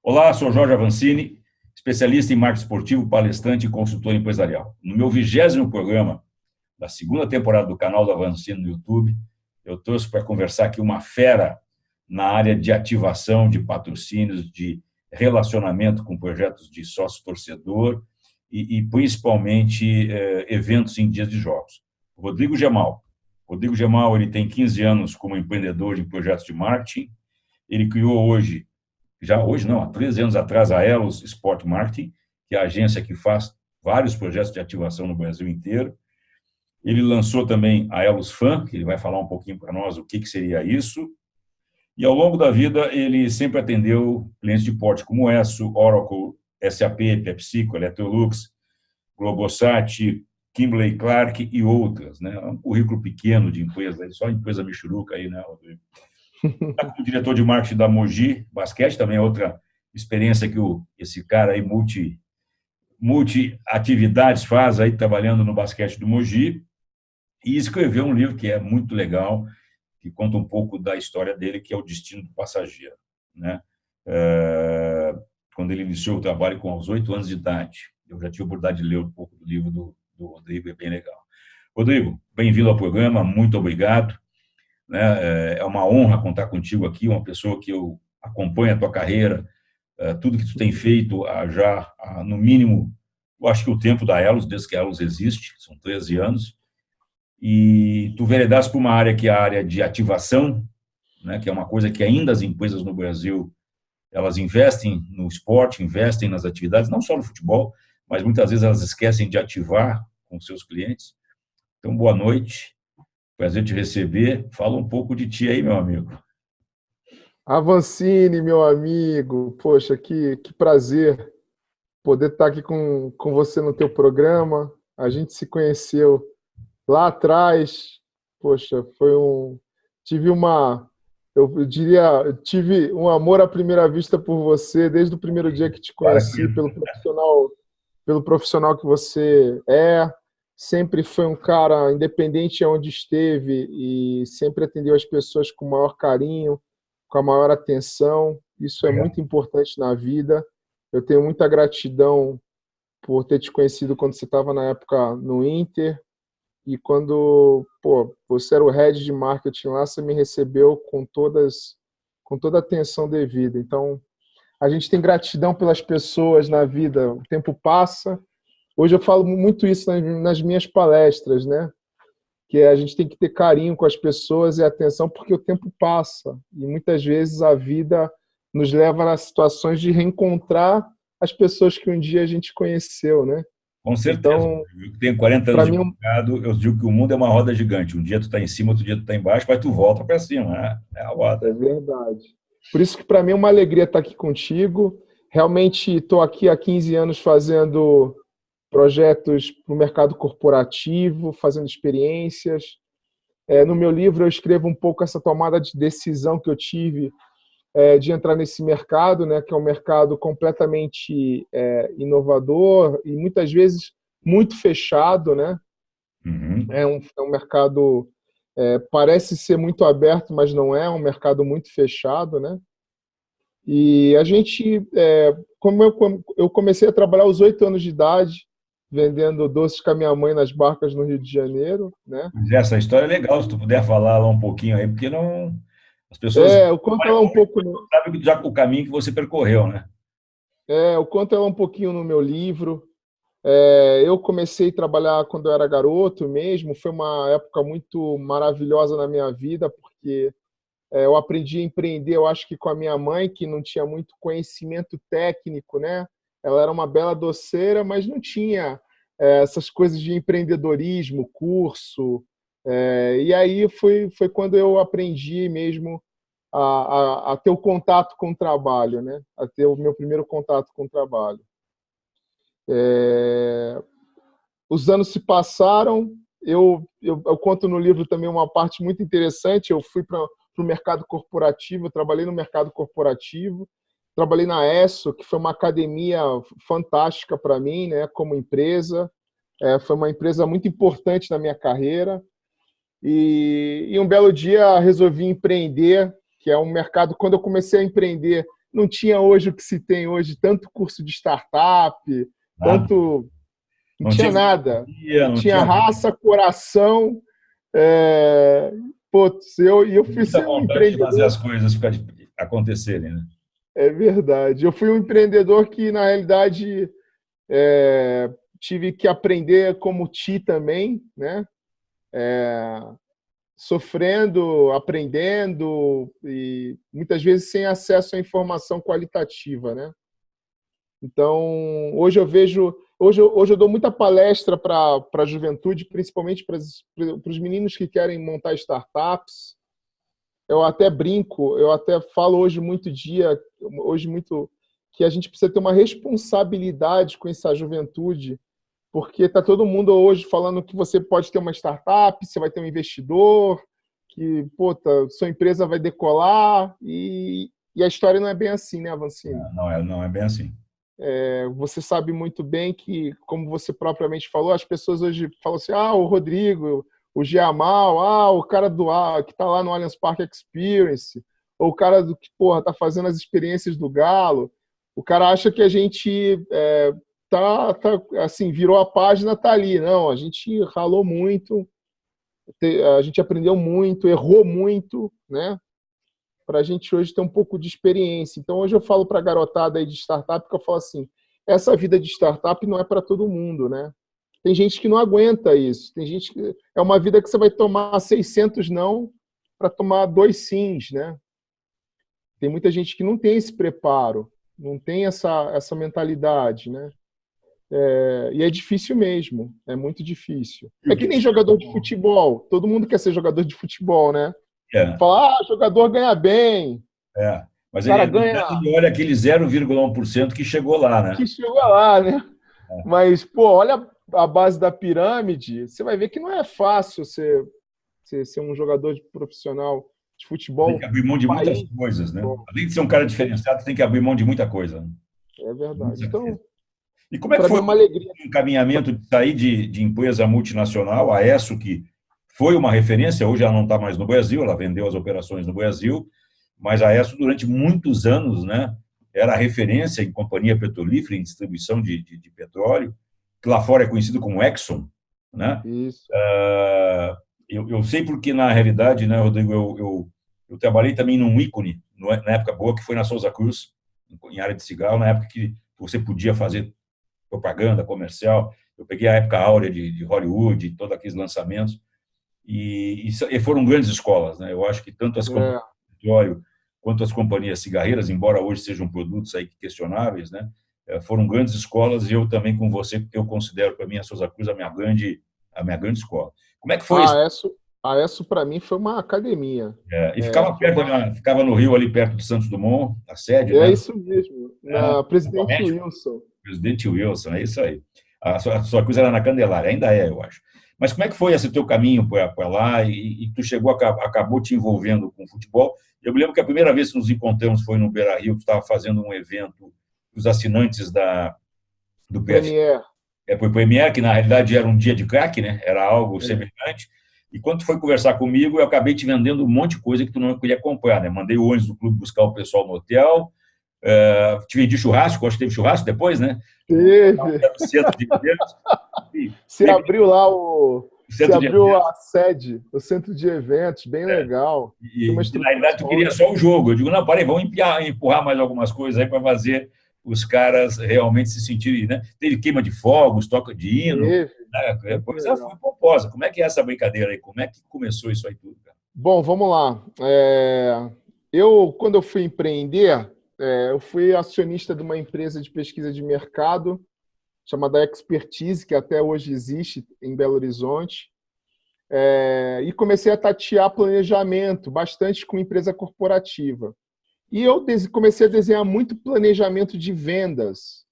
Olá, sou Jorge Avancini, especialista em marketing esportivo, palestrante e consultor empresarial. No meu 20º programa da segunda temporada do canal do Avancini no YouTube, eu trouxe para conversar aqui uma fera na área de ativação, de patrocínios, de relacionamento com projetos de sócio-torcedor e principalmente eventos em dias de jogos. Rodrigo Gemal. Rodrigo Gemal, ele tem 15 anos como empreendedor de projetos de marketing. Ele criou há 13 anos atrás, a Elos Sport Marketing, que é a agência que faz vários projetos de ativação no Brasil inteiro. Ele lançou também a Elos Fan, que ele vai falar um pouquinho para nós o que seria isso. E ao longo da vida, ele sempre atendeu clientes de porte como Esso, Oracle, SAP, PepsiCo, Electrolux, Globosat, Kimberly Clark e outras, né? Um currículo pequeno de empresa, só empresa michuruca aí, né, Rodrigo? O diretor de marketing da Mogi Basquete, também é outra experiência que esse cara aí, multi-atividades faz aí, trabalhando no basquete do Mogi, e escreveu um livro que é muito legal, que conta um pouco da história dele, que é O Destino do Passageiro, né? Quando ele iniciou o trabalho com aos 8 anos de idade. Eu já tive a oportunidade de ler um pouco do livro do Rodrigo, é bem legal. Rodrigo, bem-vindo ao programa, muito obrigado. É uma honra contar contigo aqui, uma pessoa que eu acompanho a tua carreira, tudo que tu tem feito no mínimo, eu acho que o tempo da Elos, desde que a Elos existe, são 13 anos, e tu veredaste para uma área que é a área de ativação, né, que é uma coisa que ainda as empresas no Brasil, elas investem no esporte, investem nas atividades, não só no futebol, mas muitas vezes elas esquecem de ativar com seus clientes. Então, boa noite. Prazer te receber. Fala um pouco de ti aí, meu amigo. Avancini, meu amigo. Poxa, que prazer poder estar aqui com você no teu programa. A gente se conheceu lá atrás. Poxa, tive um amor à primeira vista por você desde o primeiro dia que te conheci, pelo profissional que você é. Sempre foi um cara independente de onde esteve e sempre atendeu as pessoas com o maior carinho, com a maior atenção. Isso é muito importante na vida. Eu tenho muita gratidão por ter te conhecido quando você estava na época no Inter e quando você era o head de marketing lá, você me recebeu com toda a atenção devida. Então, a gente tem gratidão pelas pessoas na vida. O tempo passa. Hoje eu falo muito isso nas minhas palestras, né? Que a gente tem que ter carinho com as pessoas e atenção, porque o tempo passa. E muitas vezes a vida nos leva a situações de reencontrar as pessoas que um dia a gente conheceu, né? Com certeza. Então, eu tenho 40 anos de mercado, eu digo que o mundo é uma roda gigante. Um dia tu está em cima, outro dia tu está embaixo, mas tu volta para cima, né? É a roda. É verdade. Por isso que para mim é uma alegria estar aqui contigo. Realmente estou aqui há 15 anos fazendo projetos para o mercado corporativo, fazendo experiências. No meu livro eu escrevo um pouco essa tomada de decisão que eu tive de entrar nesse mercado, né, que é um mercado completamente inovador e muitas vezes muito fechado, né? Uhum. É um mercado parece ser muito aberto, mas não é, um mercado muito fechado, né? E a gente, como eu comecei a trabalhar aos 8 anos de idade, vendendo doces com a minha mãe nas barcas no Rio de Janeiro, né? Essa história é legal, se tu puder falar lá um pouquinho aí, porque não... As pessoas Eu conto ela um pouco não sabem já o caminho que você percorreu, né? eu conto ela um pouquinho no meu livro. Eu comecei a trabalhar quando eu era garoto mesmo, foi uma época muito maravilhosa na minha vida, porque eu aprendi a empreender, eu acho que com a minha mãe, que não tinha muito conhecimento técnico, né? Ela era uma bela doceira, mas não tinha essas coisas de empreendedorismo, curso. E aí foi quando eu aprendi mesmo a ter o contato com o trabalho, né? A ter o meu primeiro contato com o trabalho. Os anos se passaram, eu conto no livro também uma parte muito interessante. Eu fui para o mercado corporativo, eu trabalhei no mercado corporativo, trabalhei na Esso, que foi uma academia fantástica para mim, né, como empresa. Foi uma empresa muito importante na minha carreira. E um belo dia resolvi empreender, que é um mercado... Quando eu comecei a empreender, não tinha hoje o que se tem hoje, tanto curso de startup, tanto... Não tinha nada. Não tinha tinha raça, coração. Putz, eu fui muita ser um vontade de fazer empreendedor. as coisas acontecerem, né? É verdade. Eu fui um empreendedor que, na realidade, tive que aprender como ti também, né? Sofrendo, aprendendo e muitas vezes sem acesso à informação qualitativa, né? Então, hoje eu vejo, hoje eu dou muita palestra para a juventude, principalmente para os meninos que querem montar startups. Eu até brinco, eu até falo hoje muito que a gente precisa ter uma responsabilidade com essa juventude, porque está todo mundo hoje falando que você pode ter uma startup, você vai ter um investidor, que sua empresa vai decolar, e a história não é bem assim, né, Avancini? Não é bem assim. Você sabe muito bem que, como você propriamente falou, as pessoas hoje falam assim, o Rodrigo, o Giamal, o cara que está lá no Allianz Parque Experience, ou o cara que está fazendo as experiências do Galo. O cara acha que a gente assim, virou a página, tá ali. Não, a gente ralou muito, a gente aprendeu muito, errou muito, né? Para a gente hoje ter um pouco de experiência. Então, hoje eu falo para a garotada aí de startup, que eu falo assim, essa vida de startup não é para todo mundo, né? Tem gente que não aguenta isso. Tem gente que... É uma vida que você vai tomar 600 não para tomar 2 sims, né? Tem muita gente que não tem esse preparo, não tem essa mentalidade, né? E é difícil mesmo, é muito difícil. É que nem jogador de futebol. Todo mundo quer ser jogador de futebol, né? Fala, jogador ganha bem. Mas cara ele olha aquele 0,1% que chegou lá, né? Que chegou lá, né? Mas, olha a base da pirâmide, você vai ver que não é fácil ser um jogador profissional de futebol. Tem que abrir mão de muitas coisas, né? Além de ser um cara diferenciado, tem que abrir mão de muita coisa. Né? É verdade. Então, e como é que foi o encaminhamento de sair de empresa multinacional, a ESSO, que foi uma referência, hoje ela não está mais no Brasil, ela vendeu as operações no Brasil, mas a ESSO, durante muitos anos, né, era a referência em companhia petrolífera, em distribuição de petróleo, que lá fora é conhecido como Exxon. Né? Isso. Eu sei porque, na realidade, né, Rodrigo, eu trabalhei também num ícone, na época boa, que foi na Souza Cruz, em área de cigarro, na época que você podia fazer propaganda comercial. Eu peguei a época áurea de Hollywood, todos aqueles lançamentos, e foram grandes escolas. Né? Eu acho que tanto as companhias de petróleo quanto as companhias cigarreiras, embora hoje sejam produtos aí questionáveis, né? Foram grandes escolas, e eu também, com você, eu considero, para mim, a Souza Cruz a minha grande escola. Como é que foi isso? A ESSO, para mim, foi uma academia. E ficava ficava no Rio, ali perto do Santos Dumont, a sede, né? Isso mesmo, na Presidente Wilson. Presidente Wilson, é isso aí. A sua coisa era na Candelária, ainda é, eu acho. Mas como é que foi esse teu caminho para lá e tu acabou te envolvendo com futebol? Eu me lembro que a primeira vez que nos encontramos foi no Beira-Rio, que estava fazendo um evento dos assinantes do PF. Foi o Premier, que na realidade era um dia de crack, né? Era algo semelhante. E quando tu foi conversar comigo, eu acabei te vendendo um monte de coisa que tu não queria comprar, né? Mandei o ônibus do clube buscar o pessoal no hotel, te vendi churrasco, acho que teve churrasco depois, né? Teve. Você abriu lá a sede, o centro de eventos, bem legal. E na realidade tu queria só o jogo. Eu digo, não, parei, vamos empurrar mais algumas coisas aí para fazer os caras realmente se sentirem, né? Teve queima de fogos, toca de hino, né? Coisa foi pomposa. Como é que é essa brincadeira aí? Como é que começou isso aí tudo, cara? Bom, vamos lá. Quando eu fui empreender, eu fui acionista de uma empresa de pesquisa de mercado chamada Expertise, que até hoje existe em Belo Horizonte, e comecei a tatear planejamento, bastante com empresa corporativa. E eu comecei a desenhar muito planejamento de vendas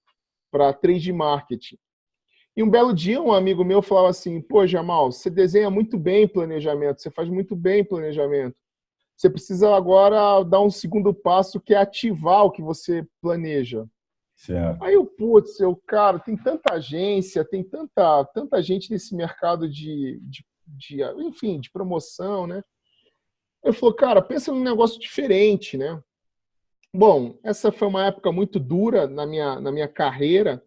para trade marketing. E um belo dia, um amigo meu falava assim, pô, Jamal, você desenha muito bem planejamento, você faz muito bem planejamento. Você precisa agora dar um segundo passo, que é ativar o que você planeja. Certo. Aí cara, tem tanta agência, tem tanta gente nesse mercado enfim, de promoção, né? Eu falei, cara, pensa num negócio diferente, né? Bom, essa foi uma época muito dura na minha carreira,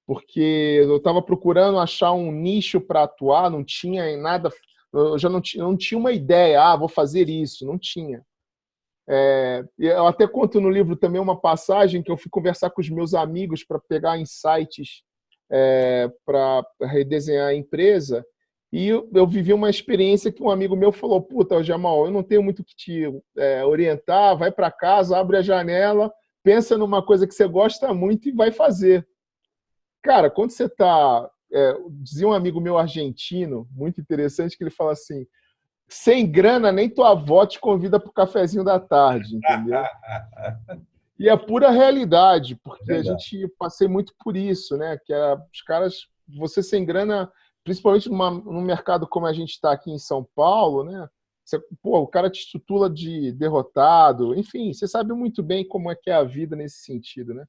porque eu estava procurando achar um nicho para atuar, não tinha nada, eu já não tinha uma ideia, vou fazer isso, não tinha. Eu até conto no livro também uma passagem que eu fui conversar com os meus amigos para pegar insights para redesenhar a empresa, e eu vivi uma experiência que um amigo meu falou: Puta, Jamal, eu não tenho muito que te orientar, vai para casa, abre a janela, pensa numa coisa que você gosta muito e vai fazer. Cara, quando você está. Dizia um amigo meu argentino, muito interessante, que ele fala assim: sem grana, nem tua avó te convida para o cafezinho da tarde, entendeu? E é pura realidade, porque a Verdade. gente passei muito por isso, né? Que os caras, você sem grana, principalmente num mercado como a gente está aqui em São Paulo, né? O cara te tutula de derrotado, enfim, você sabe muito bem como é que é a vida nesse sentido, né?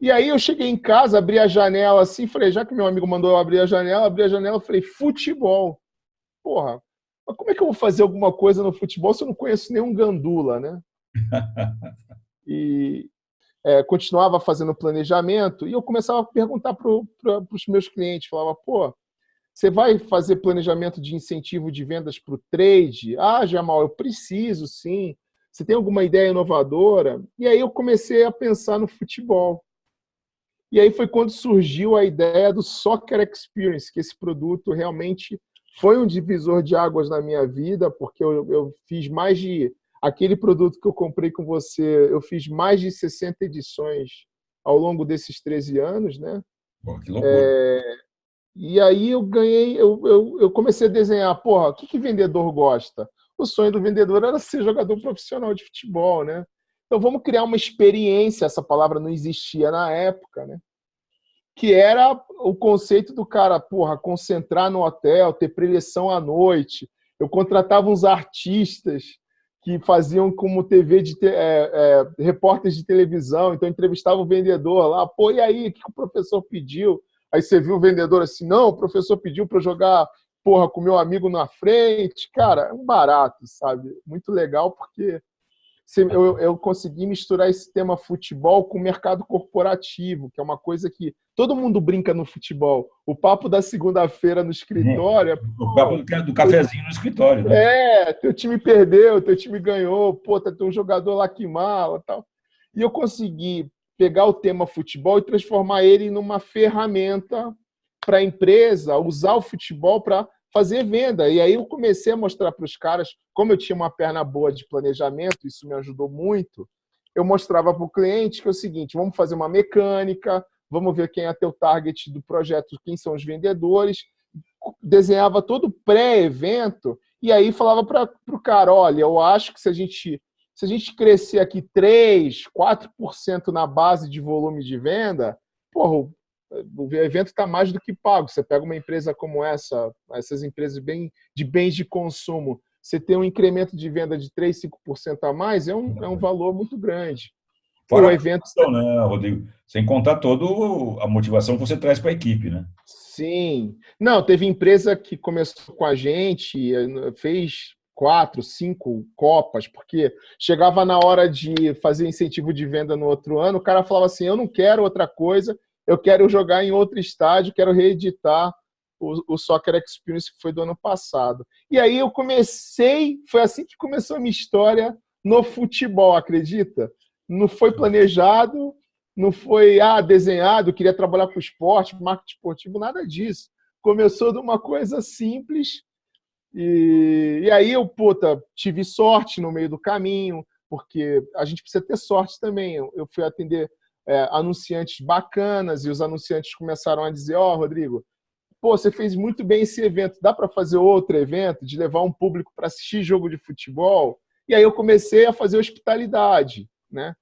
E aí eu cheguei em casa, abri a janela assim, falei, já que meu amigo mandou eu abri a janela, falei, futebol. Porra, mas como é que eu vou fazer alguma coisa no futebol se eu não conheço nenhum gandula, né? E continuava fazendo planejamento e eu começava a perguntar para os meus clientes, falava, pô, você vai fazer planejamento de incentivo de vendas para o trade? Jamal, eu preciso, sim. Você tem alguma ideia inovadora? E aí eu comecei a pensar no futebol. E aí foi quando surgiu a ideia do Soccer Experience, que esse produto realmente foi um divisor de águas na minha vida, porque eu fiz mais de... Aquele produto que eu comprei com você, eu fiz mais de 60 edições ao longo desses 13 anos, né? Pô, que loucura. E aí eu comecei a desenhar, porra, o que vendedor gosta? O sonho do vendedor era ser jogador profissional de futebol, né? Então vamos criar uma experiência, essa palavra não existia na época, né? Que era o conceito do cara, porra, concentrar no hotel, ter preleção à noite. Eu contratava uns artistas que faziam como repórteres de televisão, então entrevistava o vendedor lá, pô, e aí, o que o professor pediu? Aí você viu o vendedor assim, não, o professor pediu para jogar, porra, com meu amigo na frente. Cara, é um barato, sabe? Muito legal, porque eu consegui misturar esse tema futebol com o mercado corporativo, que é uma coisa que todo mundo brinca no futebol. O papo da segunda-feira no escritório O papo do cafezinho no escritório, né? teu time perdeu, teu time ganhou, pô, tem um jogador lá que mala, tal. E eu consegui pegar o tema futebol e transformar ele numa ferramenta para a empresa usar o futebol para fazer venda. E aí eu comecei a mostrar para os caras, como eu tinha uma perna boa de planejamento, isso me ajudou muito, eu mostrava para o cliente que é o seguinte, vamos fazer uma mecânica, vamos ver quem é teu target do projeto, quem são os vendedores, desenhava todo o pré-evento e aí falava para o cara, olha, eu acho que se a gente crescer aqui 3, 4% na base de volume de venda, porra, o evento está mais do que pago. Você pega uma empresa como essas empresas de bens de consumo, você tem um incremento de venda de 3, 5% a mais, é um valor muito grande. Fora O a evento... motivação, né, Rodrigo? Sem contar toda a motivação que você traz para a equipe, né? Sim. Não, teve empresa que começou com a gente, fez 4, 5 copas, porque chegava na hora de fazer incentivo de venda no outro ano, o cara falava assim, eu não quero outra coisa, eu quero jogar em outro estádio, quero reeditar o Soccer Experience que foi do ano passado. E aí eu comecei, foi assim que começou a minha história no futebol, acredita? Não foi planejado, não foi desenhado, queria trabalhar com esporte, marketing esportivo, nada disso. Começou de uma coisa simples e aí eu, tive sorte no meio do caminho, porque a gente precisa ter sorte também. Eu fui atender anunciantes bacanas e os anunciantes começaram a dizer, Rodrigo, você fez muito bem esse evento, dá para fazer outro evento, de levar um público para assistir jogo de futebol? E aí eu comecei a fazer hospitalidade, né?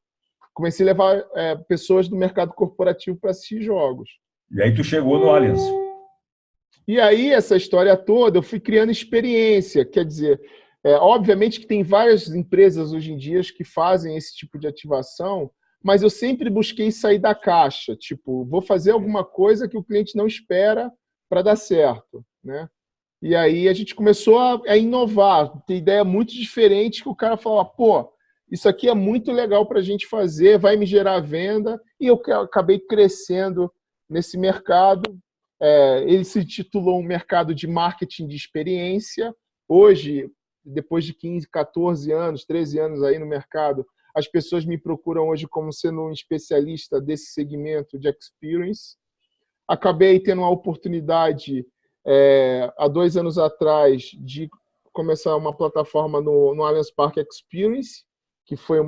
Comecei a levar pessoas do mercado corporativo para assistir jogos. E aí tu chegou no Allianz. E aí, essa história toda, eu fui criando experiência. Quer dizer, obviamente que tem várias empresas hoje em dia que fazem esse tipo de ativação, mas eu sempre busquei sair da caixa. Tipo, vou fazer alguma coisa que o cliente não espera para dar certo, né? E aí a gente começou a inovar, ter ideia muito diferente que o cara falava, pô, isso aqui é muito legal para a gente fazer, vai me gerar venda, e eu acabei crescendo nesse mercado. Ele se titulou um mercado de marketing de experiência. Hoje, depois de 15, 14 anos, 13 anos aí no mercado, as pessoas me procuram hoje como sendo um especialista desse segmento de experience. Acabei tendo a oportunidade, há 2 anos atrás, de começar uma plataforma no Allianz Parque Experience, que foi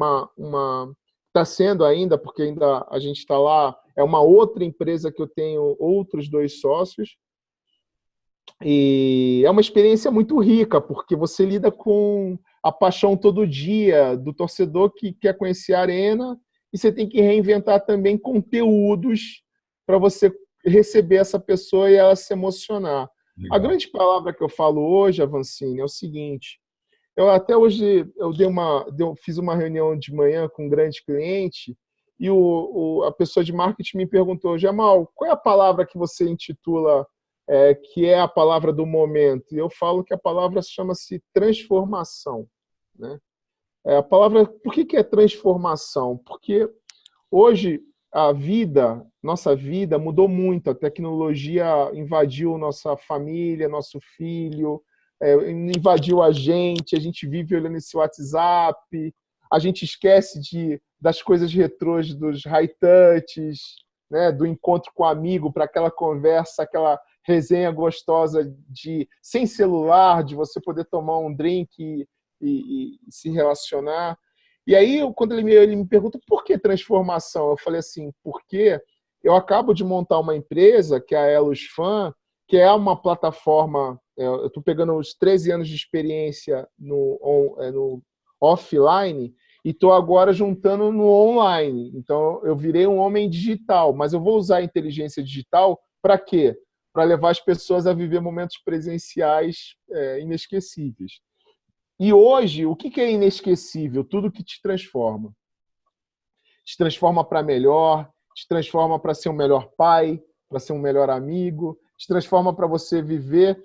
está sendo ainda, porque ainda a gente está lá, é uma outra empresa que eu tenho outros 2 sócios, e é uma experiência muito rica, porque você lida com a paixão todo dia do torcedor que quer conhecer a arena, e você tem que reinventar também conteúdos para você receber essa pessoa e ela se emocionar. Legal. A grande palavra que eu falo hoje, Avancini, é o seguinte: eu até hoje fiz uma reunião de manhã com um grande cliente e a pessoa de marketing me perguntou: Jamal, qual é a palavra que você intitula que é a palavra do momento? E eu falo que a palavra chama-se transformação, né? A palavra, por que é transformação? Porque hoje nossa vida mudou muito, a tecnologia invadiu nossa família, nosso filho, invadiu a gente vive olhando esse WhatsApp, a gente esquece das coisas retrôs, dos high touches, né, do encontro com o amigo, para aquela conversa, aquela resenha gostosa sem celular, de você poder tomar um drink e se relacionar. E aí, quando ele me pergunta por que transformação, eu falei assim, porque eu acabo de montar uma empresa, que é a Elos Fan, que é uma plataforma. Eu estou pegando os 13 anos de experiência no offline e estou agora juntando no online. Então, eu virei um homem digital, mas eu vou usar a inteligência digital para quê? Para levar as pessoas a viver momentos presenciais inesquecíveis. E hoje, o que é inesquecível? Tudo que te transforma. Te transforma para melhor, te transforma para ser um melhor pai, para ser um melhor amigo, te transforma para você viver.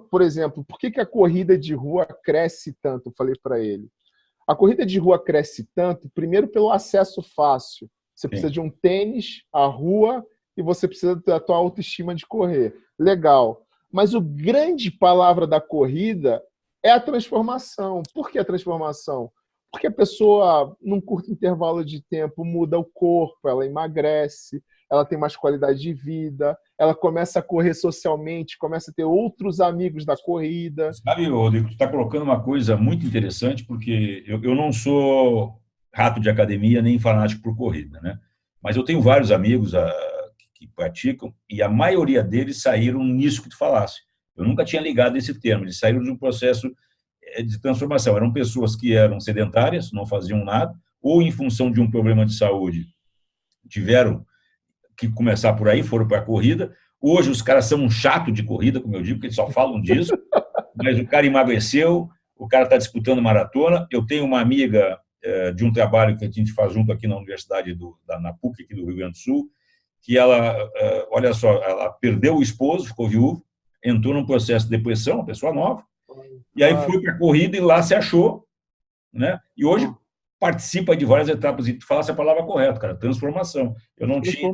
Por exemplo, por que a corrida de rua cresce tanto? Eu falei para ele. A corrida de rua cresce tanto, primeiro pelo acesso fácil. Você precisa de um tênis, a rua, e você precisa da tua autoestima de correr. Legal. Mas a grande palavra da corrida é a transformação. Por que a transformação? Porque a pessoa, num curto intervalo de tempo, muda o corpo, ela emagrece, ela tem mais qualidade de vida, ela começa a correr socialmente, começa a ter outros amigos da corrida. Sabe, Rodrigo, tu está colocando uma coisa muito interessante, porque eu não sou rato de academia nem fanático por corrida, né? Mas eu tenho vários amigos que praticam e a maioria deles saíram nisso que tu falasse. Eu nunca tinha ligado esse termo, eles saíram de um processo de transformação. Eram pessoas que eram sedentárias, não faziam nada, ou em função de um problema de saúde, tiveram que começar por aí, foram para a corrida. Hoje os caras são um chato de corrida, como eu digo, porque eles só falam disso, mas o cara emagreceu, o cara está disputando maratona. Eu tenho uma amiga de um trabalho que a gente faz junto aqui na Universidade, na PUC, aqui do Rio Grande do Sul, que ela, olha só, ela perdeu o esposo, ficou viúva, entrou num processo de depressão, uma pessoa nova, e aí foi para a corrida e lá se achou, né? E hoje participa de várias etapas, e tu falasse a palavra correta, cara, transformação. Eu não tinha...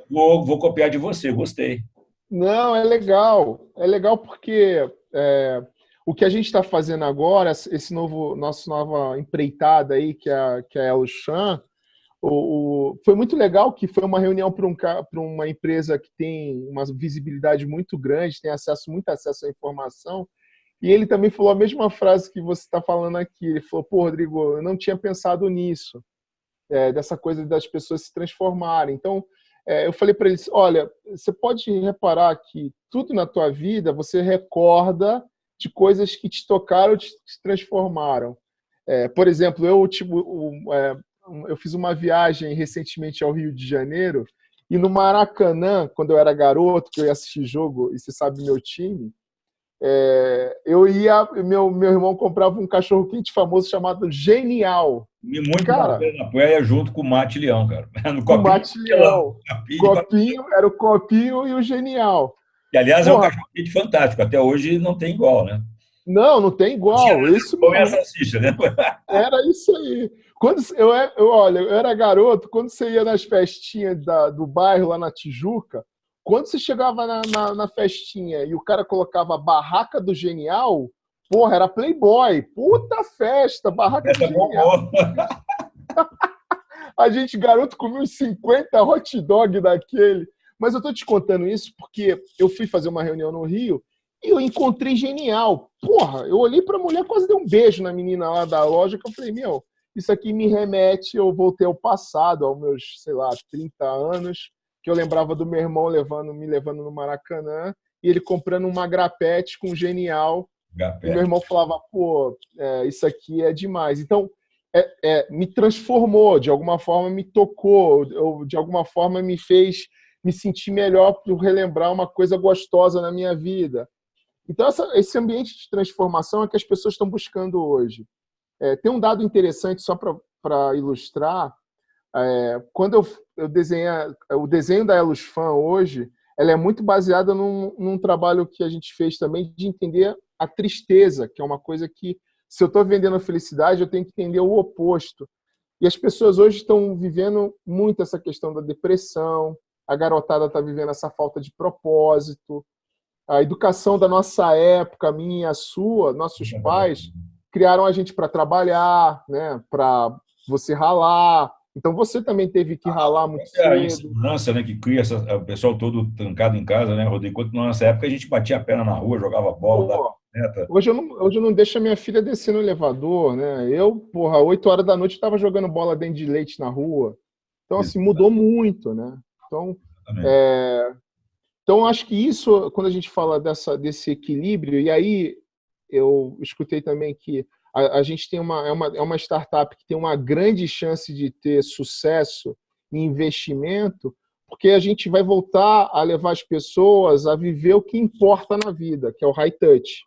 Vou copiar de você, gostei. Não, é legal porque o que a gente está fazendo agora, nossa nova empreitada aí, que é a Elushan, foi muito legal, que foi uma reunião para uma empresa que tem uma visibilidade muito grande, tem muito acesso à informação, e ele também falou a mesma frase que você está falando aqui. Ele falou: pô, Rodrigo, eu não tinha pensado nisso, dessa coisa das pessoas se transformarem. Então, eu falei para eles: olha, você pode reparar que tudo na tua vida você recorda de coisas que te tocaram, te transformaram. Por exemplo, eu fiz uma viagem recentemente ao Rio de Janeiro, e no Maracanã, quando eu era garoto, que eu ia assistir jogo, e você sabe meu time, meu irmão comprava um cachorro-quente famoso chamado Genial. E muito cara, na praia junto com o Mate Leão, cara. No copinho, o Mate Leão. Era o Copinho e o Genial. E, aliás, é um cachorro-quente fantástico. Até hoje não tem igual, né? Não, não tem igual. Isso Comer a mesmo. salsicha, né? Era isso aí. Olha, eu era garoto, quando você ia nas festinhas do bairro lá na Tijuca, quando você chegava na festinha e o cara colocava a barraca do Genial, porra, era Playboy. Puta festa, barraca do Essa Genial. bombou. A gente, garoto, comia uns 50 hot dog daquele. Mas eu tô te contando isso porque eu fui fazer uma reunião no Rio e eu encontrei Genial. Porra, eu olhei pra mulher, quase dei um beijo na menina lá da loja, que eu falei, meu, isso aqui me remete, eu voltei ao passado, aos meus, sei lá, 30 anos, que eu lembrava do meu irmão me levando no Maracanã, e ele comprando uma grapete com Genial, e meu Gapete. irmão falava, pô, isso aqui é demais. Então, me transformou, de alguma forma me tocou, de alguma forma me fez me sentir melhor por relembrar uma coisa gostosa na minha vida. Então, esse ambiente de transformação é que as pessoas estão buscando hoje. Tem um dado interessante, só para ilustrar. Quando eu desenhei, o desenho da Elusfan hoje, ela é muito baseada num trabalho que a gente fez também de entender a tristeza, que é uma coisa que, se eu estou vendendo a felicidade, eu tenho que entender o oposto. E as pessoas hoje estão vivendo muito essa questão da depressão, a garotada está vivendo essa falta de propósito. A educação da nossa época, a minha e a sua, nossos pais criaram a gente para trabalhar, né? Para você ralar. Então você também teve que ralar muito É a cedo. insegurança, né, que cria o pessoal todo trancado em casa, né, Rodrigo? Enquanto na nossa época a gente batia a perna na rua, jogava bola, dava Pô, meta. hoje eu não deixo a minha filha descer no elevador, né? Eu, porra, 8 horas da noite estava jogando bola dentro de leite na rua. Então, assim, mudou muito, né? Então, Exatamente. é, então acho que isso, quando a gente fala desse equilíbrio, e aí eu escutei também que a gente tem uma startup que tem uma grande chance de ter sucesso em investimento, porque a gente vai voltar a levar as pessoas a viver o que importa na vida, que é o high touch,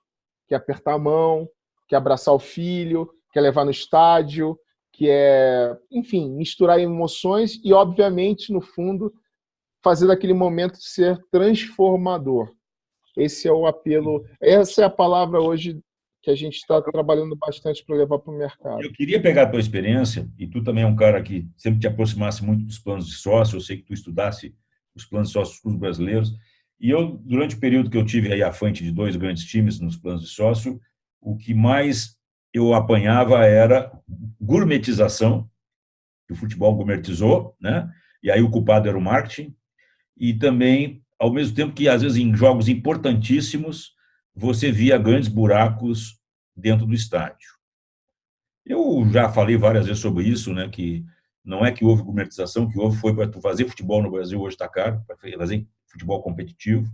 que é apertar a mão, que é abraçar o filho, que é levar no estádio, que é, enfim, misturar emoções e, obviamente, no fundo, fazer daquele momento ser transformador. Esse é o apelo, essa é a palavra hoje que a gente está trabalhando bastante para levar para o mercado. Eu queria pegar a tua experiência, e tu também é um cara que sempre te aproximasse muito dos planos de sócio, eu sei que tu estudasse os planos de sócios dos clubes brasileiros, e eu, durante o período que eu tive aí à frente de dois grandes times nos planos de sócio, o que mais eu apanhava era gourmetização, que o futebol gourmetizou, né? E aí o culpado era o marketing, e também, ao mesmo tempo que, às vezes, em jogos importantíssimos, você via grandes buracos dentro do estádio. Eu já falei várias vezes sobre isso, né, que não é que houve gourmetização, que houve foi para tu fazer futebol no Brasil hoje está caro, para fazer futebol competitivo,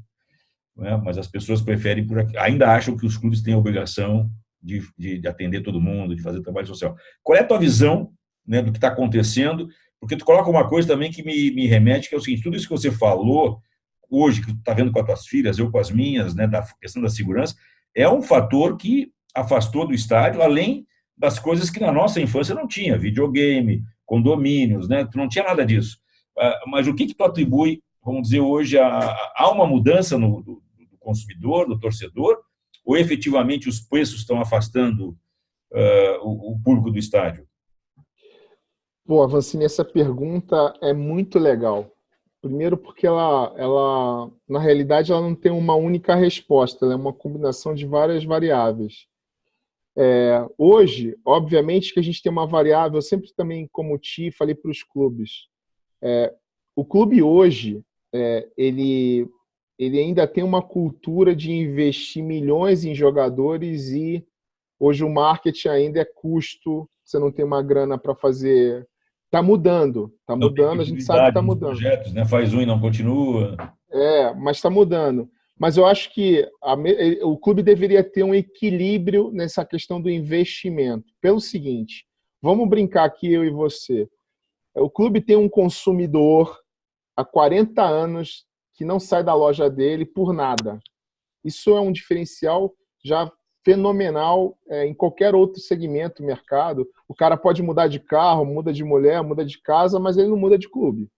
né, mas as pessoas preferem por aqui, ainda acham que os clubes têm a obrigação de atender todo mundo, de fazer trabalho social. Qual é a tua visão, né, do que está acontecendo? Porque tu coloca uma coisa também que me remete, que é o seguinte: tudo isso que você falou hoje, que tu está vendo com as tuas filhas, eu com as minhas, né, da questão da segurança, é um fator que afastou do estádio, além das coisas que na nossa infância não tinha, videogame, condomínios, né? Tu não tinha nada disso. Mas o que tu atribui, vamos dizer, hoje a uma mudança do consumidor, do torcedor, ou efetivamente os preços estão afastando o público do estádio? Pô, Avancini, essa pergunta é muito legal. Primeiro porque na realidade, ela não tem uma única resposta, ela é uma combinação de várias variáveis. Hoje, obviamente que a gente tem uma variável, eu sempre também, como ti, falei para os clubes. O clube hoje, ele ainda tem uma cultura de investir milhões em jogadores e hoje o marketing ainda é custo, você não tem uma grana para fazer. Está mudando, Não tem a gente sabe que continuidade está nos mudando. projetos, né? Faz um e não continua. Mas está mudando. Mas eu acho que o clube deveria ter um equilíbrio nessa questão do investimento. Pelo seguinte, vamos brincar aqui, eu e você. O clube tem um consumidor há 40 anos que não sai da loja dele por nada. Isso é um diferencial já fenomenal em qualquer outro segmento, mercado. O cara pode mudar de carro, muda de mulher, muda de casa, mas ele não muda de clube.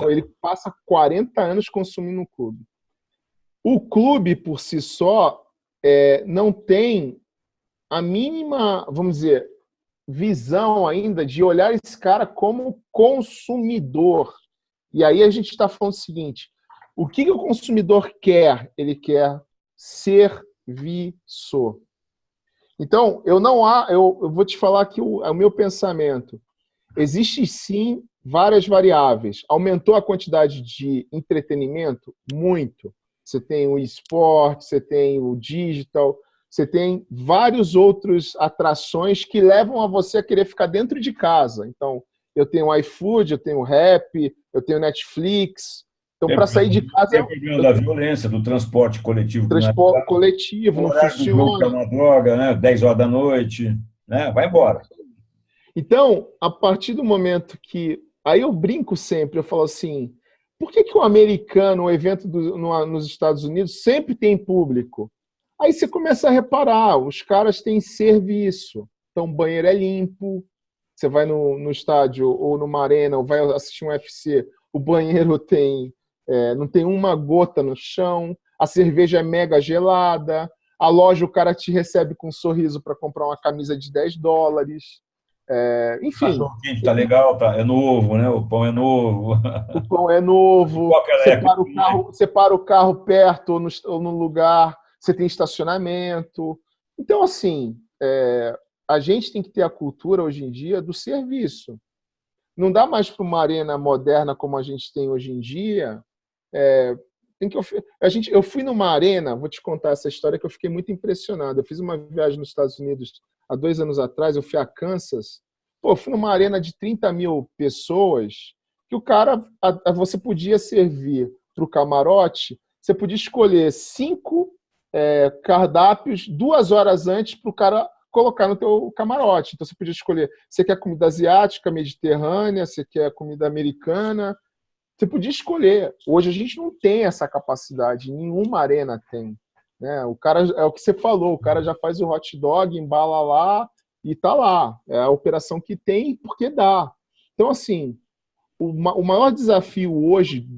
Ele passa 40 anos consumindo o clube. O clube, por si só, não tem a mínima, vamos dizer, visão ainda de olhar esse cara como consumidor. E aí a gente está falando o seguinte, o que o consumidor quer? Ele quer serviço. Então, eu vou te falar aqui o meu pensamento. Existe sim várias variáveis. Aumentou a quantidade de entretenimento? Muito. Você tem o esporte, você tem o digital, você tem vários outros atrações que levam a você a querer ficar dentro de casa. Então, eu tenho o iFood, eu tenho o Rappi, eu tenho Netflix. Então, para sair de casa... Tem o problema da violência, do transporte coletivo. Transporte coletivo, não horário do jogo que é funciona. uma droga, né? 10 horas da noite, né? Vai embora. Então, a partir do momento que... Aí eu brinco sempre, eu falo assim, por que o americano, o evento nos Estados Unidos, sempre tem público? Aí você começa a reparar, os caras têm serviço. Então, o banheiro é limpo, você vai no estádio ou numa arena, ou vai assistir um UFC, o banheiro não tem uma gota no chão, a cerveja é mega gelada, a loja o cara te recebe com um sorriso para comprar uma camisa de $10. Enfim. O cachorro quente tá legal, é novo, né? O pão é novo. O pão é novo, você para o carro perto ou no lugar, você tem estacionamento. Então, assim, a gente tem que ter a cultura hoje em dia do serviço. Não dá mais para uma arena moderna como a gente tem hoje em dia. Eu fui numa arena, vou te contar essa história que eu fiquei muito impressionado. Eu fiz uma viagem nos Estados Unidos há 2 anos atrás, eu fui a Kansas. Pô, eu fui numa arena de 30 mil pessoas que o cara, você podia servir para o camarote, você podia escolher 5 cardápios 2 horas antes para o cara colocar no teu camarote. Então você podia escolher, você quer comida asiática, mediterrânea, você quer comida americana, você podia escolher. Hoje a gente não tem essa capacidade, nenhuma arena tem. Né? O cara, é o que você falou, o cara já faz o hot dog, embala lá e tá lá. É a operação que tem porque dá. Então, assim, o maior desafio hoje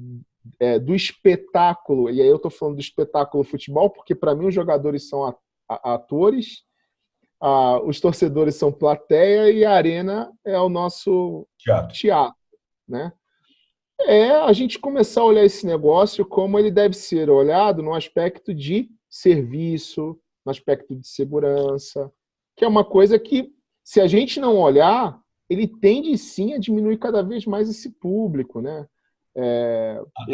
do espetáculo, e aí eu estou falando do espetáculo futebol, porque para mim os jogadores são atores, os torcedores são plateia e a arena é o nosso teatro, né? A gente começar a olhar esse negócio como ele deve ser olhado no aspecto de serviço, no aspecto de segurança, que é uma coisa que, se a gente não olhar, ele tende sim a diminuir cada vez mais esse público, né?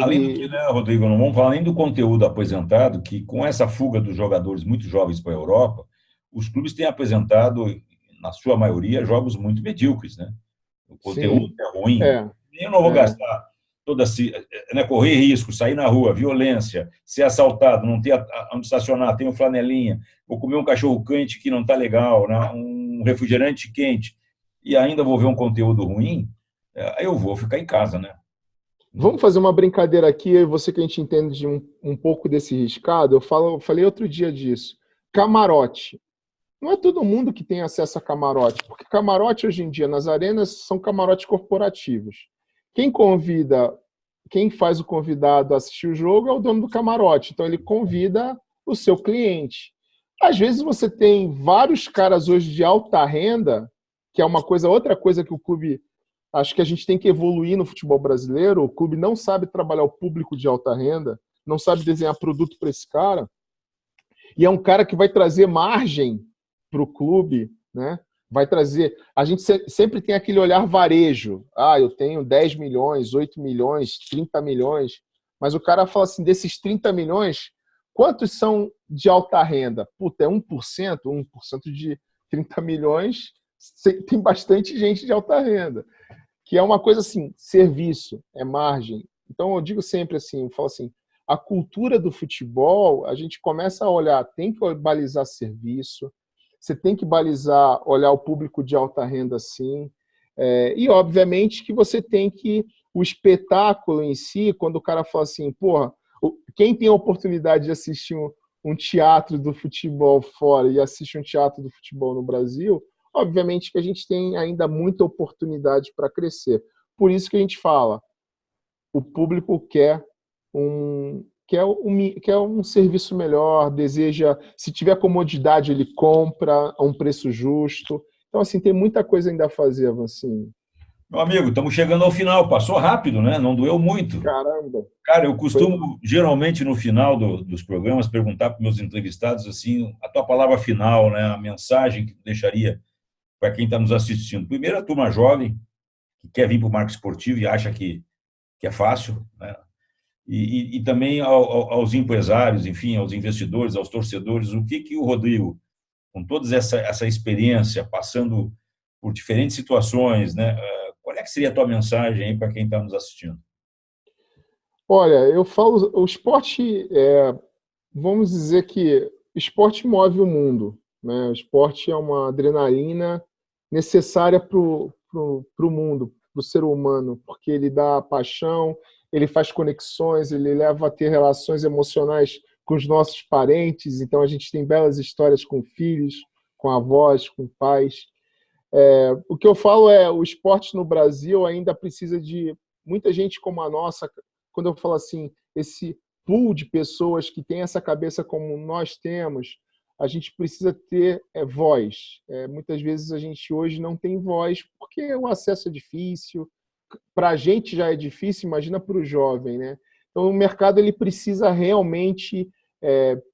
Além do que, né, Rodrigo, não vamos falar nem do conteúdo apresentado, que com essa fuga dos jogadores muito jovens para a Europa, os clubes têm apresentado, na sua maioria, jogos muito medíocres, né? O conteúdo é ruim. Eu não vou gastar correr risco, sair na rua, violência, ser assaltado, não ter onde estacionar, tem um flanelinha, vou comer um cachorro quente que não está legal, né? Um refrigerante quente, e ainda vou ver um conteúdo ruim, eu vou ficar em casa, né? Vamos fazer uma brincadeira aqui, eu e você, que a gente entende de um pouco desse riscado. Eu falei outro dia disso. Camarote. Não é todo mundo que tem acesso a camarote, porque camarote hoje em dia nas arenas são camarotes corporativos. Quem faz o convidado assistir o jogo é o dono do camarote, então ele convida o seu cliente. Às vezes você tem vários caras hoje de alta renda, que é outra coisa que o clube, acho que a gente tem que evoluir no futebol brasileiro. O clube não sabe trabalhar o público de alta renda, não sabe desenhar produto para esse cara, e é um cara que vai trazer margem para o clube, né? Vai trazer... A gente sempre tem aquele olhar varejo. Eu tenho 10 milhões, 8 milhões, 30 milhões. Mas o cara fala assim, desses 30 milhões, quantos são de alta renda? Puta, é 1%? 1% de 30 milhões, tem bastante gente de alta renda. Que é uma coisa assim, serviço, é margem. Então eu digo sempre assim, eu falo assim, a cultura do futebol, a gente começa a olhar, tem que balizar serviço, você tem que balizar, olhar o público de alta renda, sim. E, obviamente, que você tem que... O espetáculo em si, quando o cara fala assim, porra, quem tem a oportunidade de assistir um teatro do futebol fora e assiste um teatro do futebol no Brasil, obviamente que a gente tem ainda muita oportunidade para crescer. Por isso que a gente fala, o público quer quer um serviço melhor, deseja, se tiver comodidade, ele compra a um preço justo. Então, assim, tem muita coisa ainda a fazer, Avancini. Meu amigo, estamos chegando ao final. Passou rápido, né? Não doeu muito. Caramba. Cara, eu costumo, geralmente, no final dos programas, perguntar para meus entrevistados, assim, a tua palavra final, né? A mensagem que tu deixaria para quem está nos assistindo. Primeiro, a turma jovem, que quer vir para o marketing esportivo e acha que é fácil, né? E também aos empresários, enfim, aos investidores, aos torcedores, o que o Rodrigo, com toda essa experiência, passando por diferentes situações, né? Qual é que seria a tua mensagem aí para quem está nos assistindo? Olha, eu falo, o esporte, vamos dizer que o esporte move o mundo, né? O esporte é uma adrenalina necessária para o mundo, para o ser humano, porque ele dá paixão, ele faz conexões, ele leva a ter relações emocionais com os nossos parentes, então a gente tem belas histórias com filhos, com avós, com pais. O que eu falo o esporte no Brasil ainda precisa de muita gente como a nossa, quando eu falo assim, esse pool de pessoas que tem essa cabeça como nós temos, a gente precisa ter voz. Muitas vezes a gente hoje não tem voz porque o acesso é difícil, para a gente já é difícil, imagina para o jovem, né? Então o mercado ele precisa realmente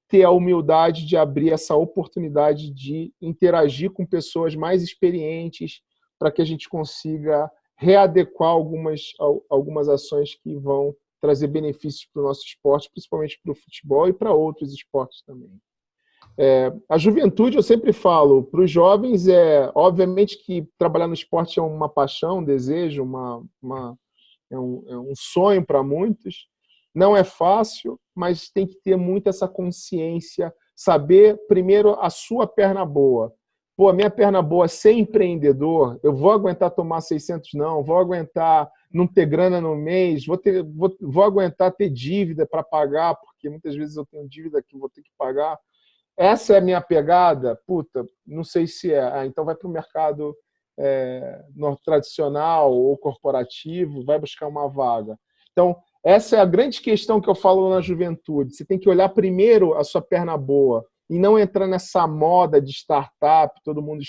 ter a humildade de abrir essa oportunidade de interagir com pessoas mais experientes para que a gente consiga readequar algumas ações que vão trazer benefícios para o nosso esporte, principalmente para o futebol e para outros esportes também. A juventude, eu sempre falo, para os jovens, obviamente que trabalhar no esporte é uma paixão, um desejo, é um sonho para muitos. Não é fácil, mas tem que ter muito essa consciência, saber, primeiro, a sua perna boa. Pô, a minha perna boa é ser empreendedor, eu vou aguentar tomar 600 não, vou aguentar não ter grana no mês, vou aguentar ter dívida para pagar, porque muitas vezes eu tenho dívida que vou ter que pagar. Essa é a minha pegada? Puta, não sei se é. Então vai para o mercado tradicional ou corporativo, vai buscar uma vaga. Então, essa é a grande questão que eu falo na juventude. Você tem que olhar primeiro a sua perna boa e não entrar nessa moda de startup, todo mundo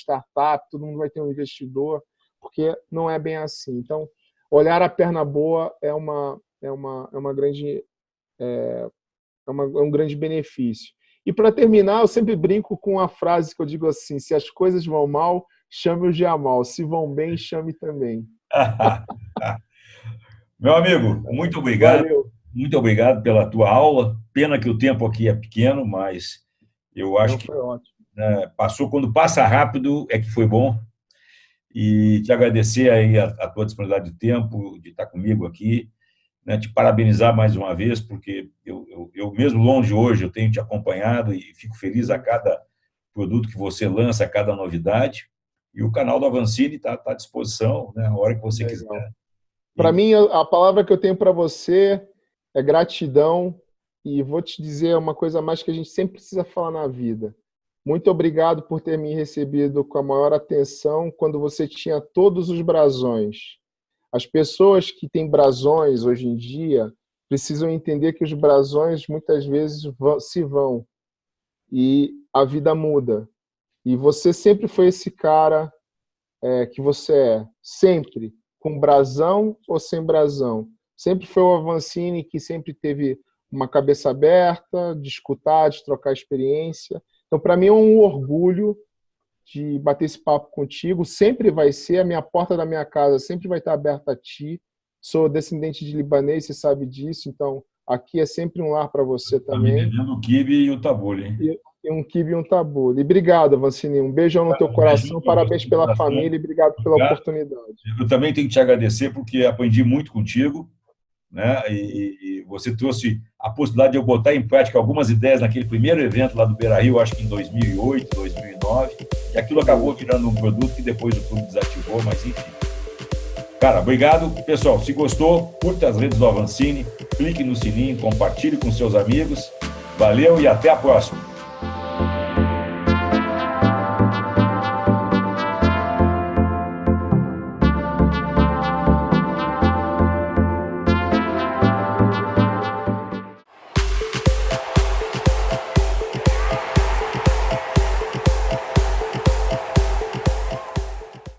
vai ter um investidor, porque não é bem assim. Então, olhar a perna boa é um grande benefício. E para terminar, eu sempre brinco com uma frase que eu digo assim: se as coisas vão mal, chame o Jamal. Se vão bem, chame também. Meu amigo, muito obrigado. Valeu. Muito obrigado pela tua aula. Pena que o tempo aqui é pequeno, mas eu acho que foi ótimo. Passou. Quando passa rápido é que foi bom. E te agradecer aí a tua disponibilidade de tempo, de estar comigo aqui, né? Te parabenizar mais uma vez, porque eu mesmo longe hoje, eu tenho te acompanhado e fico feliz a cada produto que você lança, a cada novidade. E o canal do Avancini está à disposição, né? A hora que você quiser. Para mim, a palavra que eu tenho para você é gratidão. E vou te dizer uma coisa a mais que a gente sempre precisa falar na vida. Muito obrigado por ter me recebido com a maior atenção quando você tinha todos os brasões. As pessoas que têm brasões hoje em dia precisam entender que os brasões muitas vezes se vão e a vida muda. E você sempre foi esse cara que você é, sempre, com brasão ou sem brasão. Sempre foi o Avancini que sempre teve uma cabeça aberta, de escutar, de trocar experiência. Então, para mim, é um orgulho de bater esse papo contigo. Sempre vai ser, a minha porta da minha casa sempre vai estar aberta a ti. Sou descendente de libanês, você sabe disso, então aqui é sempre um lar para você também. Está me devendo o quibe e o tabule, hein? E um quibe e um tabule. Obrigado, Avancini. Um beijão no teu coração, parabéns pela família e obrigado pela oportunidade. Eu também tenho que te agradecer porque aprendi muito contigo, né? E você trouxe a possibilidade de eu botar em prática algumas ideias naquele primeiro evento lá do Beira-Rio, acho que em 2008, 2009, e aquilo acabou virando um produto que depois o clube desativou, mas enfim. Cara, obrigado. Pessoal, se gostou, curta as redes do Avancini, clique no sininho, compartilhe com seus amigos. Valeu e até a próxima.